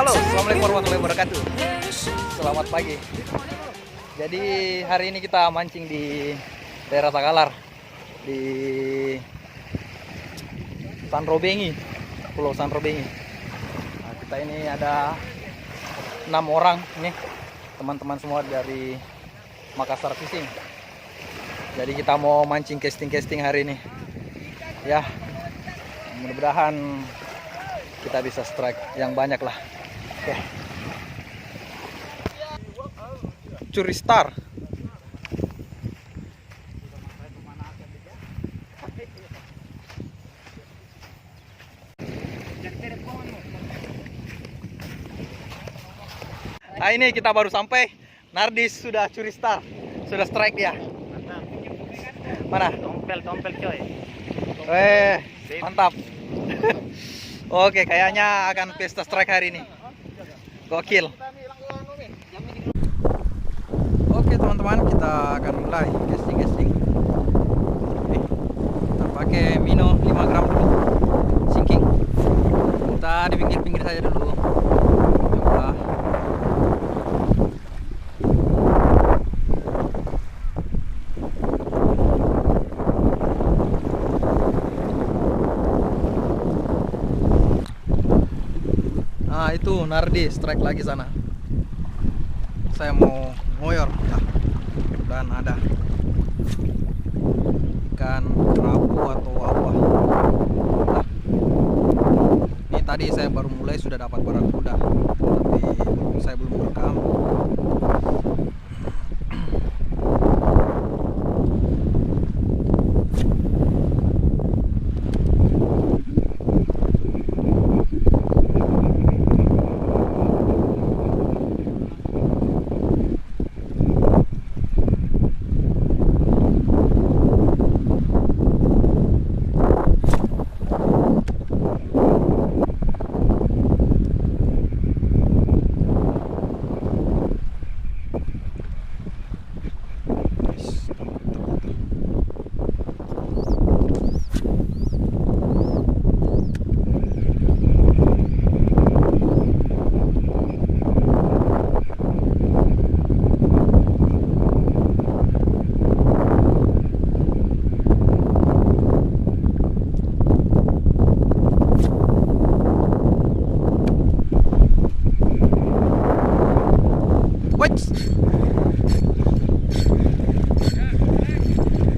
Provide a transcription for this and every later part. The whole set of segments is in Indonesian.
Halo, assalamualaikum warahmatullahi wabarakatuh. Selamat pagi. Jadi hari ini kita mancing di daerah Takalar, di Sanrobengi, Pulau Sanrobengi. Nah, kita ini ada 6 orang nih, teman-teman semua dari Makassar Fishing. Jadi kita mau mancing casting hari ini. Ya, mudah-mudahan kita bisa strike yang banyak lah. Oke. Curi star. Nah, ini kita baru sampai. Nardis sudah curi star. Sudah strike dia. Mana? Tompel coy. Mantap. Oke, kayaknya akan pesta strike hari ini. Gokil. Oke teman-teman, kita akan mulai casting. Kita pakai Mino 5 gram dulu, sinking. Kita di pinggir-pinggir saja dulu. Coba. Nah itu Nardi strike lagi sana. Saya mau ngoyor dan ada ikan kerapu atau apa. Nah, ini tadi saya baru mulai sudah dapat barakuda, tapi saya belum rekam.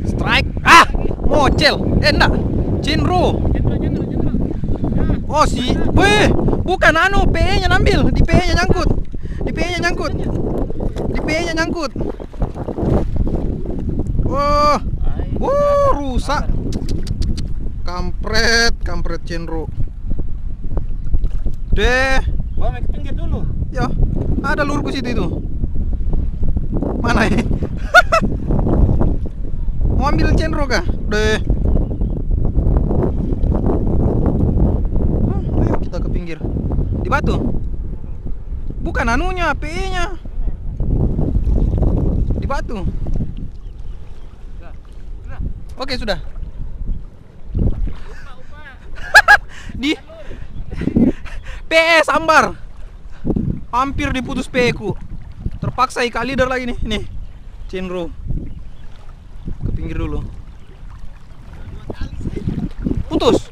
Strike. Mocel. Enggak. Cinru. Oh si. Weh, bukan anu, PE-nya nambil. Di PE-nya nyangkut. Oh. Rusak. Kampret Cinru. Deh. Bawa ke pinggir dulu. Ya, ada lurus situ itu. Mana ya? Mau ambil cenro kah? Deh. Ayo kita ke pinggir. Di batu. Bukan anunya, PE-nya. Di batu. Oke, sudah. Di PE sambar. Hampir diputus PE ku. Terpaksa ikan leader lagi nih. Cinro. Ke pinggir dulu. Putus.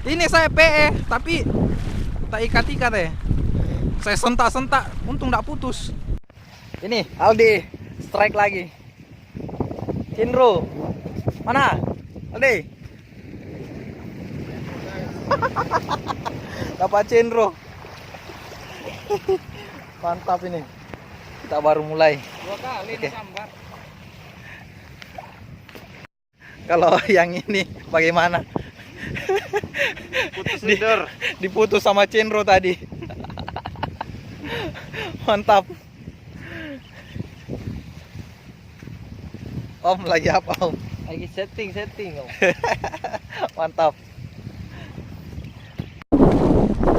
Ini saya PE tapi tak ikat ya. Saya sentak, untung tak putus. Ini Aldi strike lagi. Cinro. Mana? Aldi. Dapat Cinro. Mantap ini. Kita baru mulai. 2 kali Oke. sambar. Kalau yang ini bagaimana? Putus leader. Diputus sama Cinro tadi. Mantap. Om lagi apa Om? Lagi setting Om. Mantap.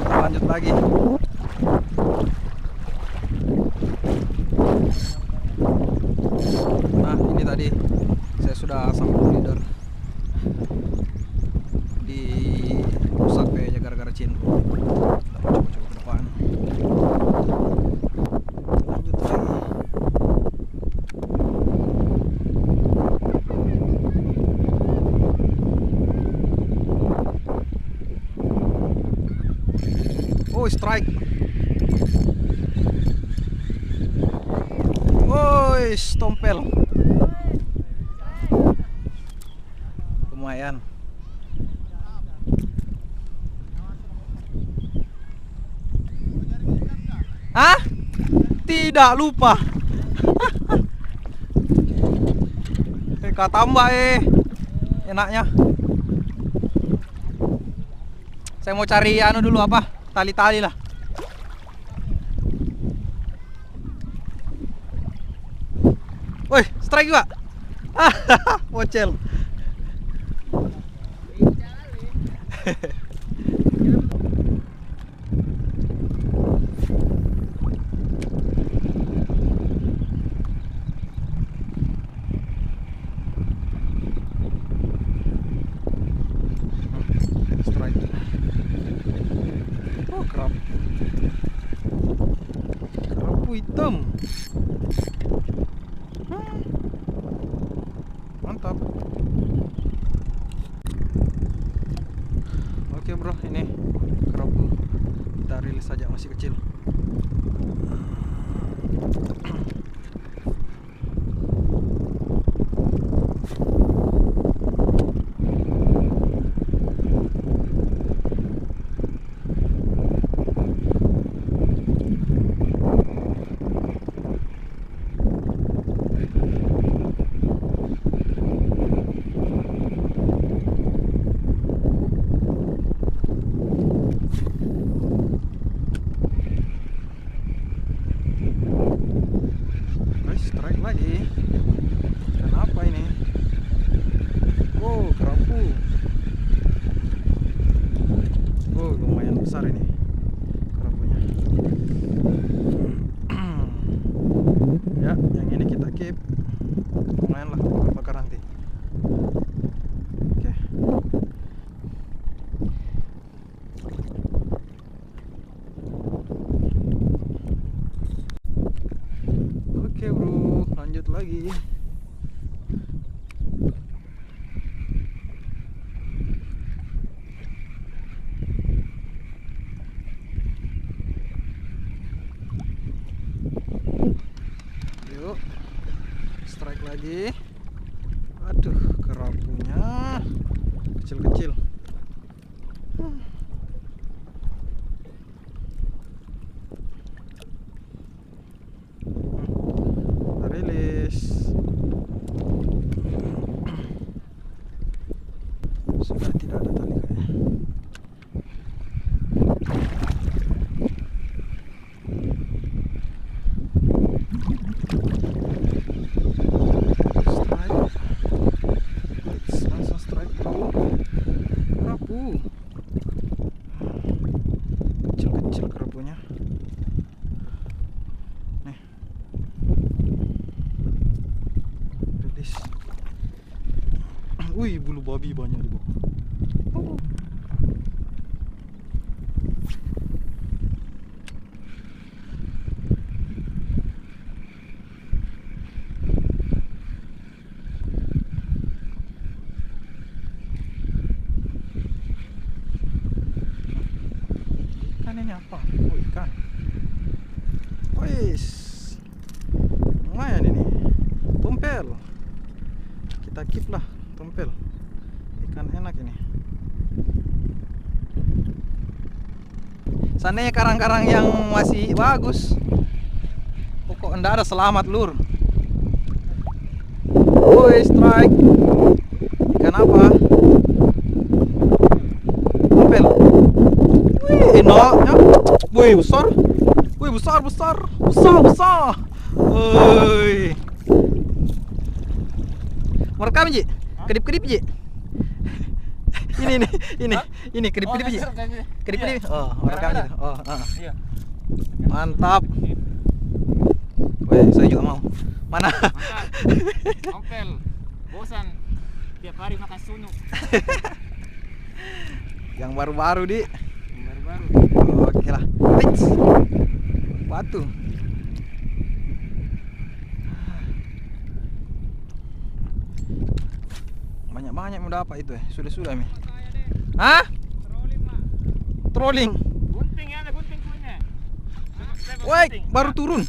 Lanjut lagi. Nah ini tadi saya sudah sambung leader di racin. Kita coba-coba ke depan. Lanjut lagi. Oh, strike. Woi, tompel. Lumayan. Hah? Tidak lupa. Tambah enaknya. Saya mau cari anu dulu apa? Tali-tali lah. Woi, strike juga. Bocel. Strike. Oh, kerap. Kerapu hitam. Mantap. Oke bro, ini kerapu kita rilis saja, masih kecil. Strike lagi. Kenapa ini? Oh, kerapu. Oh, lumayan besar ini kerapunya. Ya, yang ini kita keep. Lumayan lah, bakar nanti. Oke. Oke bro, lanjut lagi. Yuk, strike lagi. Aduh, kerapunya kecil-kecil. Rilis. Sudah tidak ada tali kayaknya. Strike. Langsung strike bro. Kerapu. Kecil-kecil kerapunya. Nih. Rilis. Wih, bulu babi banyak di bawah. Ikan ini apa? Oh, ikan. Wis. Lumayan ini. Tompel. Kita keep lah tompel. Ikan enak ini. Seandainya karang-karang yang masih bagus, pokok enggak ada selamat lur. Woi, strike. Ikan apa? Tompel. Wih, enaknya. Wih, besar. Wih, besar. Woi. Merekam Ji? Kedip-kedip Ji? Ini kedip-kedip Ji? Kedip-kedip. Oh, merekam Ji. Oh, Iya. Mantap. Weh, saya juga mau. Mana? Ompel. Bosan tiap hari makan sunuk. Yang baru-baru Di. Eits. Batu. Banyak-banyak mau dapat itu Sudah-sudah mi. Hah? Trolling. Gunting ya, ada gunting punya. Woi, baru turun.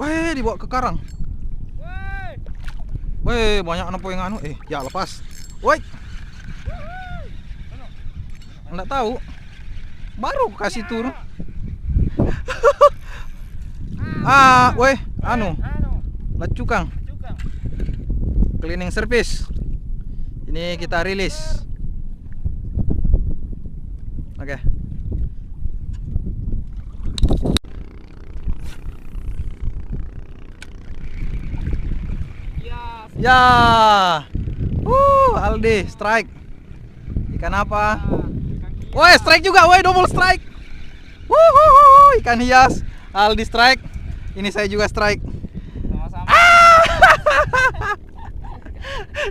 Woi, dibawa ke karang. Woi, banyak anak yang anu. Ya lepas. Woi. Enggak tahu. Baru kasih turun. Woi, anu. Lacukang. Cleaning service. Ini kita rilis. Oke. Ya. Aldi strike. Ikan apa? Woi, strike juga. Woi, double strike. Ikan hias. Aldi strike. Ini saya juga strike. Sama-sama.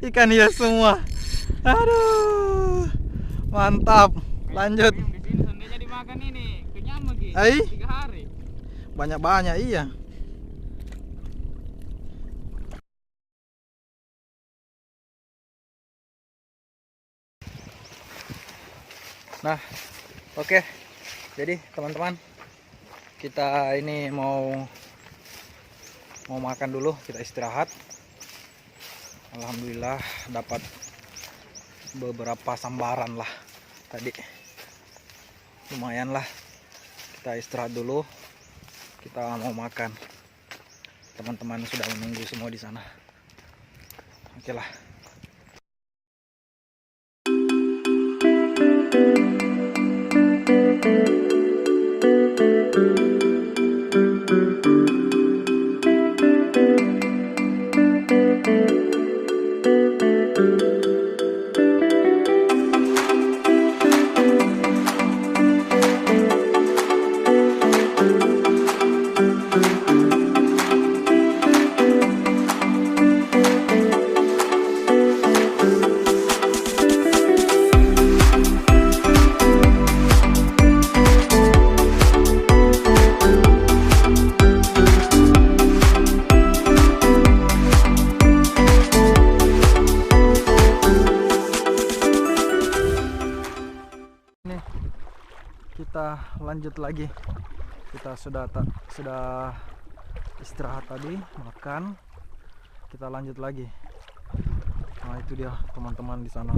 Ikan hias semua. Aduh. Mantap. Lanjut. Di sini seandainya dimakan ini kenyang lagi. 3 hari. Banyak-banyak iya. Nah, oke. Jadi teman-teman, kita ini mau makan dulu, kita istirahat. Alhamdulillah dapat beberapa sambaran lah tadi. Lumayan lah. Kita istirahat dulu. Kita mau makan. Teman-teman sudah menunggu semua di sana. Oke lah. Kita lanjut lagi. Kita sudah istirahat tadi, makan. Kita lanjut lagi. Nah, itu dia teman-teman di sana.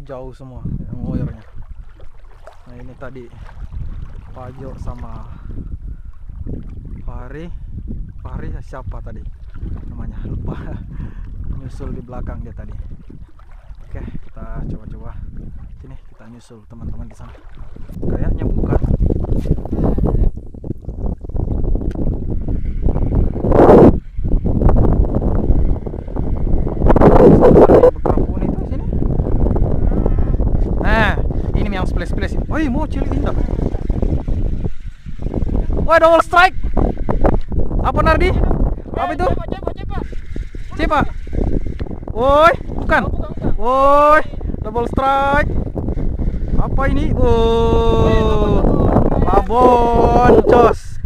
Jauh semua yang ngoyornya. Nah, ini tadi Pajo sama Fahri siapa tadi namanya, lupa. Nyusul di belakang dia tadi. Oke, kita coba-coba sini, kita nyusul teman-teman di sana. Kayaknya bukan. Berkerabun itu sini. Nah, ini yang splash. Woi, mau cilik indah. Woi, double strike. Apa Nardi? Apa itu? Cepa. Woi, bukan. Woi, double strike. Apa ini? Babon, cos.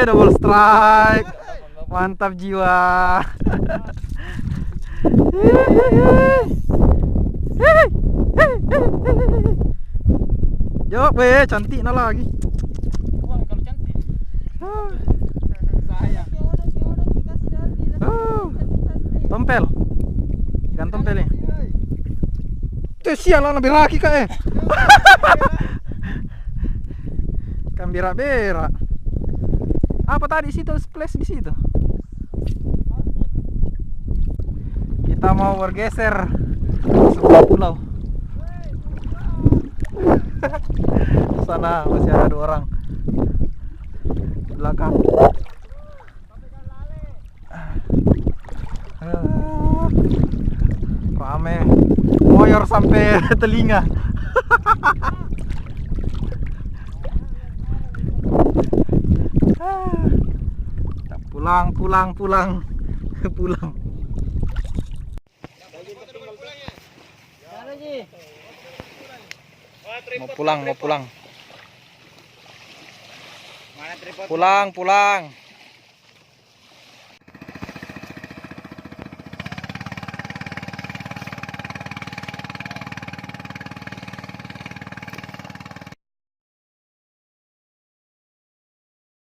Double strike. Mantap jiwa. Jawab, cantik nah lagi. Buang kalau cantik. Sayang. Tompel. Ikan tompel ini. Tuh sialan lebih laki kak Ikan berak-berak. Apa tadi situ splash di situ? Kita mau bergeser sebelah pulau. Sana masih ada 2 orang di belakang. Rame, ngoyor sampai telinga. Pulang. Mau pulang. Pulang, pulang.